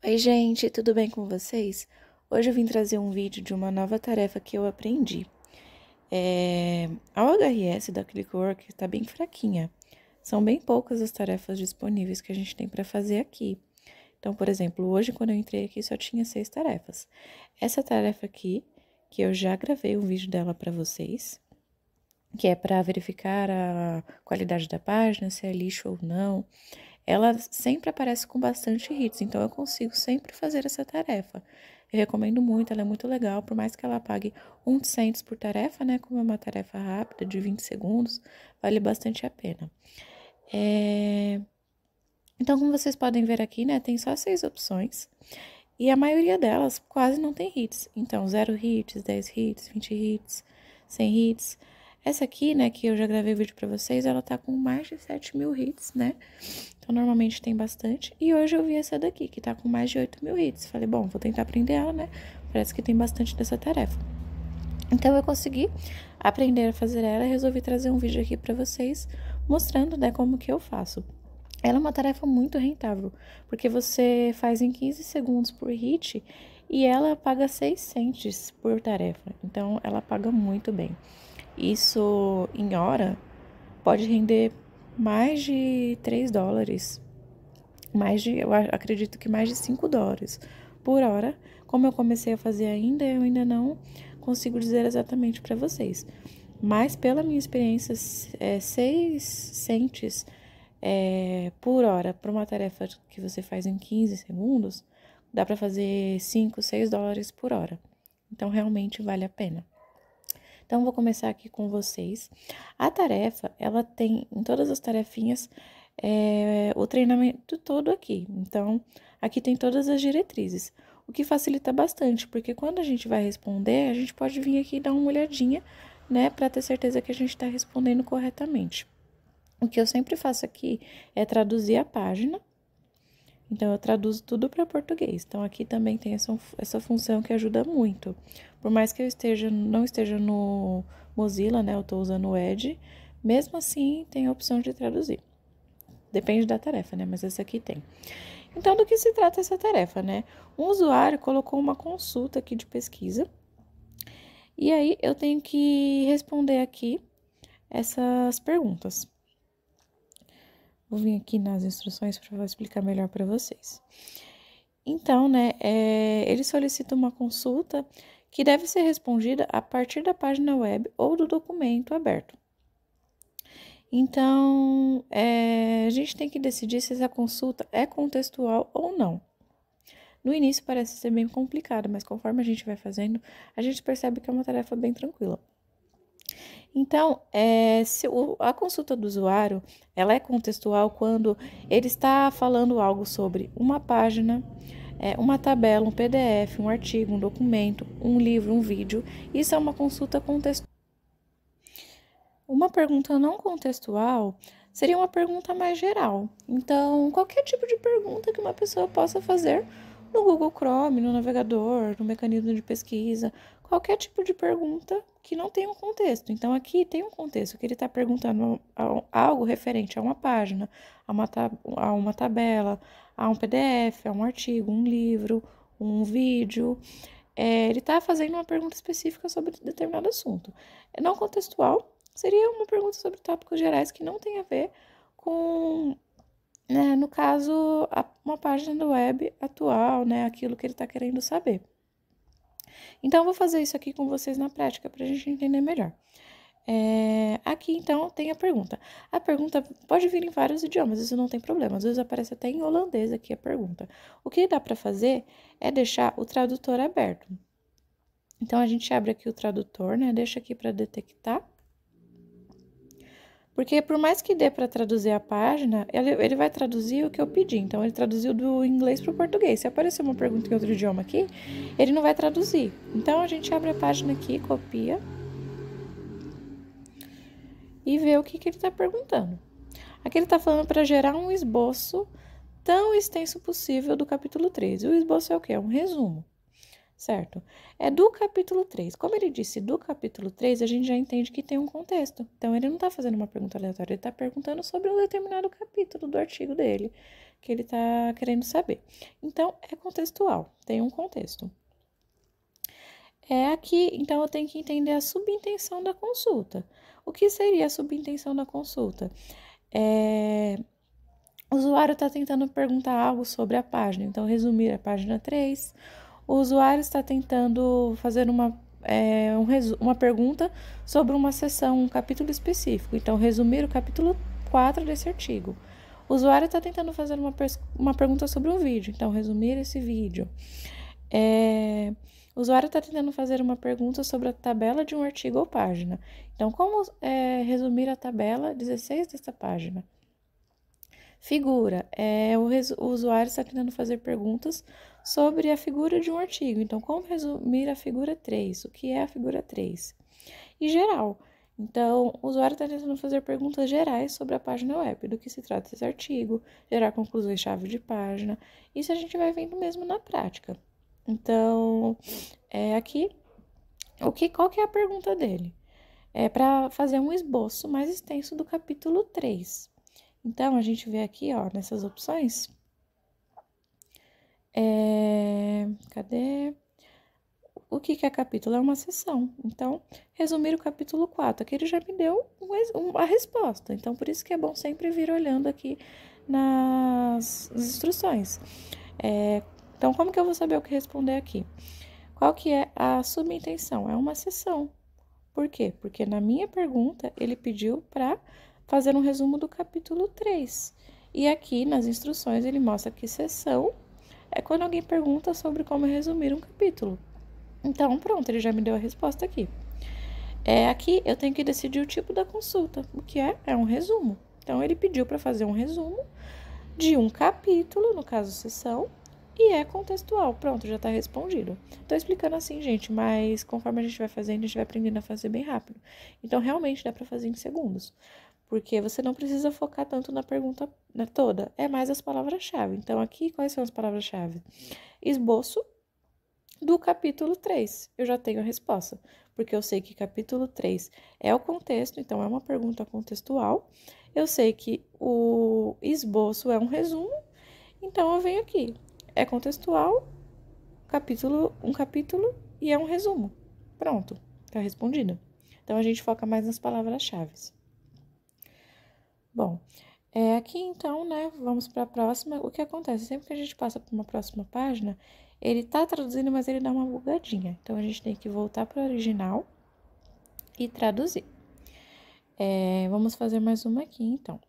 Oi, gente, tudo bem com vocês? Hoje eu vim trazer um vídeo de uma nova tarefa que eu aprendi. A OHS da Clickwork está bem fraquinha. São bem poucas as tarefas disponíveis que a gente tem para fazer aqui. Então, por exemplo, hoje quando eu entrei aqui só tinha 6 tarefas. Essa tarefa aqui, que eu já gravei um vídeo dela para vocês, que é para verificar a qualidade da página, se é lixo ou não. Ela sempre aparece com bastante hits, então eu consigo sempre fazer essa tarefa. Eu recomendo muito, ela é muito legal, por mais que ela pague 1 cento por tarefa, né? Como é uma tarefa rápida, de 20 segundos, vale bastante a pena. Então, como vocês podem ver aqui, né? Tem só 6 opções. E a maioria delas quase não tem hits. Então, 0 hits, 10 hits, 20 hits, 100 hits. Essa aqui, né, que eu já gravei vídeo pra vocês, ela tá com mais de 7.000 hits, né? Então, normalmente tem bastante. E hoje eu vi essa daqui, que tá com mais de 8.000 hits. Falei, bom, vou tentar aprender ela, né? Parece que tem bastante dessa tarefa. Então, eu consegui aprender a fazer ela e resolvi trazer um vídeo aqui pra vocês, mostrando, né, como que eu faço. Ela é uma tarefa muito rentável, porque você faz em 15 segundos por hit e ela paga 6 cents por tarefa. Então, ela paga muito bem. Isso, em hora, pode render mais de 3 dólares, eu acredito que mais de 5 dólares por hora. Como eu comecei a fazer ainda, eu ainda não consigo dizer exatamente para vocês. Mas, pela minha experiência, 6 cents por hora para uma tarefa que você faz em 15 segundos, dá para fazer 5, 6 dólares por hora. Então, realmente vale a pena. Então, vou começar aqui com vocês. A tarefa, ela tem em todas as tarefinhas o treinamento todo aqui. Então, aqui tem todas as diretrizes, o que facilita bastante, porque quando a gente vai responder, a gente pode vir aqui e dar uma olhadinha, né, para ter certeza que a gente está respondendo corretamente. O que eu sempre faço aqui é traduzir a página. Então, eu traduzo tudo para português. Então, aqui também tem essa função que ajuda muito. Por mais que eu não esteja no Mozilla, né? Eu estou usando o Edge. Mesmo assim, tem a opção de traduzir. Depende da tarefa, né? Mas essa aqui tem. Então, do que se trata essa tarefa, né? Um usuário colocou uma consulta aqui de pesquisa. E aí, eu tenho que responder aqui essas perguntas. Vou vir aqui nas instruções para explicar melhor para vocês. Então, né, ele solicita uma consulta que deve ser respondida a partir da página web ou do documento aberto. Então, a gente tem que decidir se essa consulta é contextual ou não. No início parece ser bem complicado, mas conforme a gente vai fazendo, a gente percebe que é uma tarefa bem tranquila. Então, a consulta do usuário, ela é contextual quando ele está falando algo sobre uma página, uma tabela, um PDF, um artigo, um documento, um livro, um vídeo. Isso é uma consulta contextual. Uma pergunta não contextual seria uma pergunta mais geral. Então, qualquer tipo de pergunta que uma pessoa possa fazer no Google Chrome, no navegador, no mecanismo de pesquisa, qualquer tipo de pergunta que não tenha um contexto. Então, aqui tem um contexto, que ele está perguntando algo referente a uma página, a uma tabela, a um PDF, a um artigo, um livro, um vídeo. Ele está fazendo uma pergunta específica sobre determinado assunto. Não contextual seria uma pergunta sobre tópicos gerais que não tem a ver com, né, no caso, uma página do web atual, né, aquilo que ele está querendo saber. Então, eu vou fazer isso aqui com vocês na prática para a gente entender melhor. Aqui, então, tem a pergunta. A pergunta pode vir em vários idiomas, isso não tem problema. Às vezes aparece até em holandês aqui a pergunta. O que dá para fazer é deixar o tradutor aberto. Então, a gente abre aqui o tradutor, né? Deixa aqui para detectar. Porque por mais que dê para traduzir a página, ele vai traduzir o que eu pedi. Então, ele traduziu do inglês para o português. Se aparecer uma pergunta em outro idioma aqui, ele não vai traduzir. Então, a gente abre a página aqui, copia e vê o que ele está perguntando. Aqui ele está falando para gerar um esboço tão extenso possível do capítulo 13. O esboço é o quê? É um resumo. certo? É do capítulo 3. Como ele disse do capítulo 3, a gente já entende que tem um contexto. Então, ele não está fazendo uma pergunta aleatória, ele está perguntando sobre um determinado capítulo do artigo dele, que ele está querendo saber. Então, é contextual, tem um contexto. É aqui, então, eu tenho que entender a subintenção da consulta. O que seria a subintenção da consulta? O usuário está tentando perguntar algo sobre a página, então, resumir a página 3. O usuário está tentando fazer uma pergunta sobre uma seção, um capítulo específico, então, resumir o capítulo 4 desse artigo. O usuário está tentando fazer uma pergunta sobre um vídeo, então, resumir esse vídeo. O usuário está tentando fazer uma pergunta sobre a tabela de um artigo ou página. Então, como resumir a tabela 16 desta página? Figura. O usuário está tentando fazer perguntas sobre a figura de um artigo. Então, como resumir a figura 3? O que é a figura 3? E geral. Então, o usuário está tentando fazer perguntas gerais sobre a página web, do que se trata esse artigo, gerar conclusões-chave de página. Isso a gente vai vendo mesmo na prática. Então, aqui, qual que é a pergunta dele? É para fazer um esboço mais extenso do capítulo 3. Então, a gente vê aqui, ó, nessas opções. Cadê? O que é capítulo? É uma seção. Então, resumir o capítulo 4. Aqui ele já me deu a resposta. Então, por isso que é bom sempre vir olhando aqui nas instruções. Então, como que eu vou saber o que responder aqui? Qual que é a subintenção? É uma seção. Por quê? Porque na minha pergunta, ele pediu para fazer um resumo do capítulo 3. E aqui, nas instruções, ele mostra que seção é quando alguém pergunta sobre como resumir um capítulo. Então, pronto, ele já me deu a resposta aqui. Aqui eu tenho que decidir o tipo da consulta, o que é um resumo. Então, ele pediu para fazer um resumo de um capítulo, no caso, seção, e é contextual. Pronto, já está respondido. Tô explicando assim, gente, mas conforme a gente vai fazendo, a gente vai aprendendo a fazer bem rápido. Então, realmente dá para fazer em segundos. Porque você não precisa focar tanto na pergunta toda, é mais as palavras-chave. Então, aqui, quais são as palavras-chave? Esboço do capítulo 3. Eu já tenho a resposta, porque eu sei que capítulo 3 é o contexto, então é uma pergunta contextual. Eu sei que o esboço é um resumo, então eu venho aqui. É contextual, um capítulo e é um resumo. Pronto, tá respondido. Então a gente foca mais nas palavras-chave. Bom, aqui então, né, vamos para a próxima. O que acontece? Sempre que a gente passa para uma próxima página, ele tá traduzindo, mas ele dá uma bugadinha. Então, a gente tem que voltar para o original e traduzir. Vamos fazer mais uma aqui, então.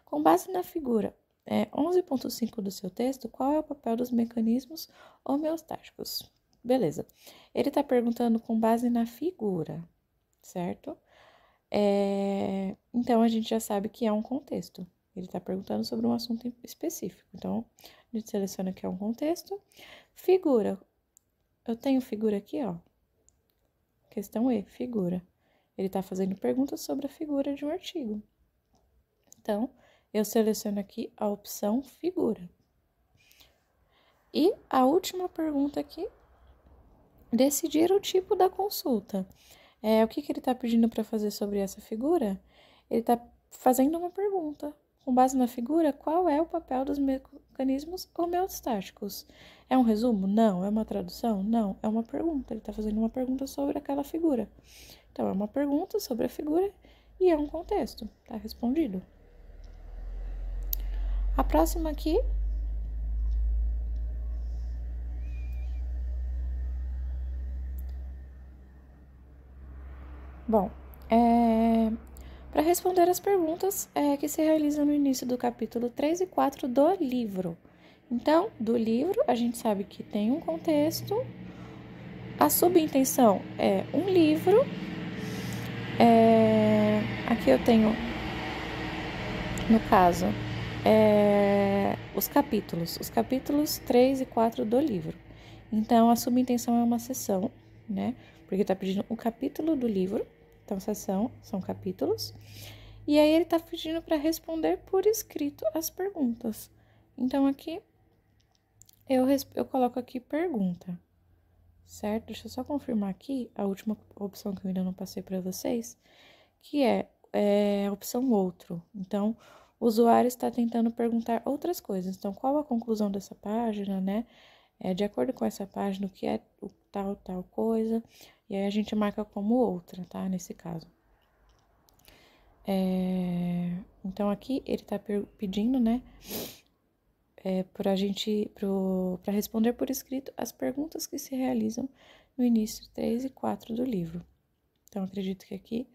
Com base na figura 11.5 do seu texto, qual é o papel dos mecanismos homeostáticos? Beleza. Ele tá perguntando com base na figura, certo? Então, a gente já sabe que é um contexto. Ele está perguntando sobre um assunto específico. Então, a gente seleciona que é um contexto. Figura. Eu tenho figura aqui, ó. Questão E, figura. Ele está fazendo perguntas sobre a figura de um artigo. Então, eu seleciono aqui a opção figura. E a última pergunta aqui, decidir o tipo da consulta. O que ele está pedindo para fazer sobre essa figura? Ele está fazendo uma pergunta. Com base na figura, qual é o papel dos mecanismos homeostáticos? É um resumo? Não. É uma tradução? Não. É uma pergunta. Ele está fazendo uma pergunta sobre aquela figura. Então, é uma pergunta sobre a figura e é um contexto. Tá respondido. A próxima aqui. Bom, para responder as perguntas que se realizam no início do capítulo 3 e 4 do livro. Então, do livro, a gente sabe que tem um contexto, a subintenção é um livro, aqui eu tenho, no caso, os capítulos 3 e 4 do livro. Então, a subintenção é uma seção, né? Porque tá pedindo o capítulo do livro. Então, seção são capítulos. E aí, ele tá pedindo para responder por escrito as perguntas. Então, aqui, eu coloco aqui pergunta, certo? Deixa eu só confirmar aqui a última opção que eu ainda não passei para vocês, que é a opção outro. Então, o usuário está tentando perguntar outras coisas. Então, qual a conclusão dessa página, né? De acordo com essa página, o que é o tal coisa, e aí a gente marca como outra, tá? Nesse caso. Então, aqui ele tá pedindo, né? Para responder por escrito as perguntas que se realizam no início 3 e 4 do livro. Então, acredito que aqui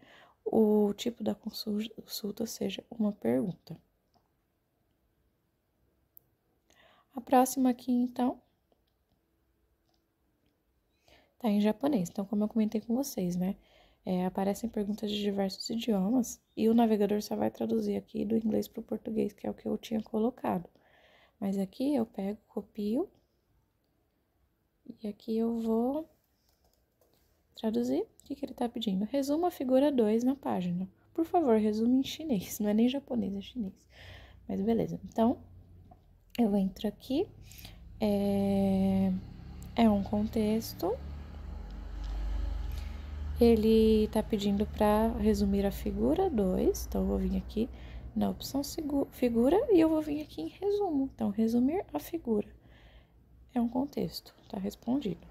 o tipo da consulta seja uma pergunta. A próxima aqui, então, tá em japonês. Então, como eu comentei com vocês, né? Aparecem perguntas de diversos idiomas e o navegador só vai traduzir aqui do inglês para o português, que é o que eu tinha colocado. Mas aqui eu pego, copio e aqui eu vou traduzir. O que ele tá pedindo? Resuma a figura 2 na página. Por favor, resume em chinês. Não é nem japonês, é chinês. Mas beleza. Então, eu entro aqui. É um contexto. Ele tá pedindo para resumir a figura 2. Então, eu vou vir aqui na opção figura e eu vou vir aqui em resumo. Então, resumir a figura. É um contexto. Tá respondido.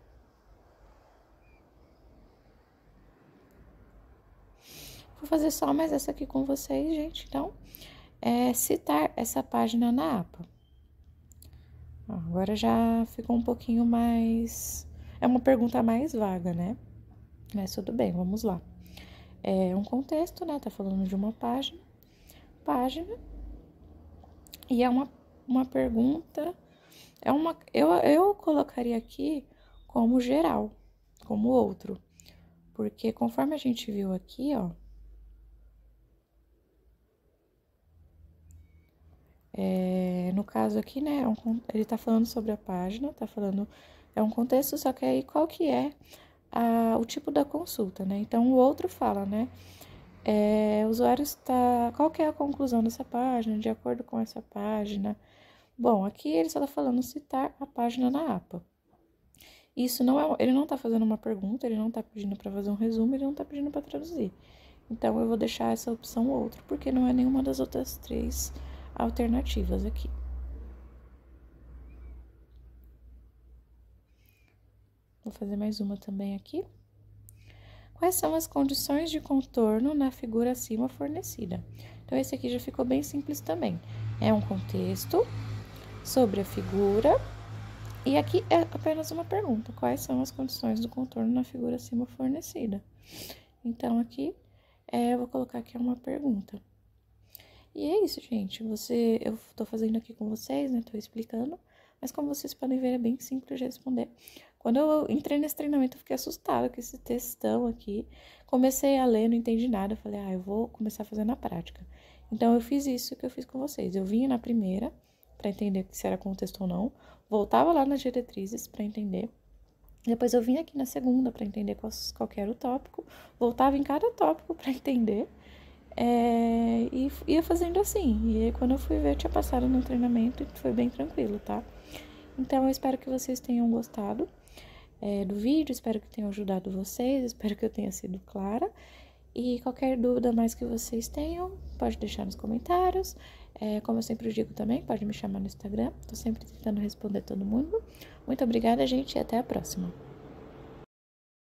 Vou fazer só mais essa aqui com vocês, gente. Então, citar essa página na APA. Agora já ficou um pouquinho mais... É uma pergunta mais vaga, né? Mas tudo bem, vamos lá. É um contexto, né? Tá falando de uma página. E é uma pergunta... Eu colocaria aqui como geral, como outro. Porque conforme a gente viu aqui, ó... no caso aqui, né, ele tá falando sobre a página, tá falando, é um contexto, só que aí qual que é o tipo da consulta, né? Então, o outro fala, né, o usuário está, qual que é a conclusão dessa página, de acordo com essa página. Bom, aqui ele só tá falando citar a página na APA. Isso não ele não tá fazendo uma pergunta, ele não tá pedindo para fazer um resumo, ele não tá pedindo para traduzir. Então, eu vou deixar essa opção outro, porque não é nenhuma das outras 3 alternativas aqui. Vou fazer mais uma também aqui. Quais são as condições de contorno na figura acima fornecida? Então, esse aqui já ficou bem simples também. É um contexto sobre a figura. E aqui é apenas uma pergunta. Quais são as condições do contorno na figura acima fornecida? Então, aqui, eu vou colocar aqui uma pergunta. E é isso, gente. Eu tô fazendo aqui com vocês, né? Tô explicando. Mas como vocês podem ver, é bem simples de responder. Quando eu entrei nesse treinamento, eu fiquei assustada com esse textão aqui. Comecei a ler, não entendi nada. Eu falei, eu vou começar a fazer na prática. Então, eu fiz isso que eu fiz com vocês. Eu vinha na primeira, para entender se era contexto ou não. Voltava lá nas diretrizes para entender. Depois eu vinha aqui na segunda para entender qual que era o tópico. Voltava em cada tópico para entender. E ia fazendo assim. E aí, quando eu fui ver, eu tinha passado no treinamento e foi bem tranquilo, tá? Então, eu espero que vocês tenham gostado do vídeo, espero que tenha ajudado vocês, espero que eu tenha sido clara. E qualquer dúvida mais que vocês tenham, pode deixar nos comentários. Como eu sempre digo também, pode me chamar no Instagram. Tô sempre tentando responder todo mundo. Muito obrigada, gente, e até a próxima.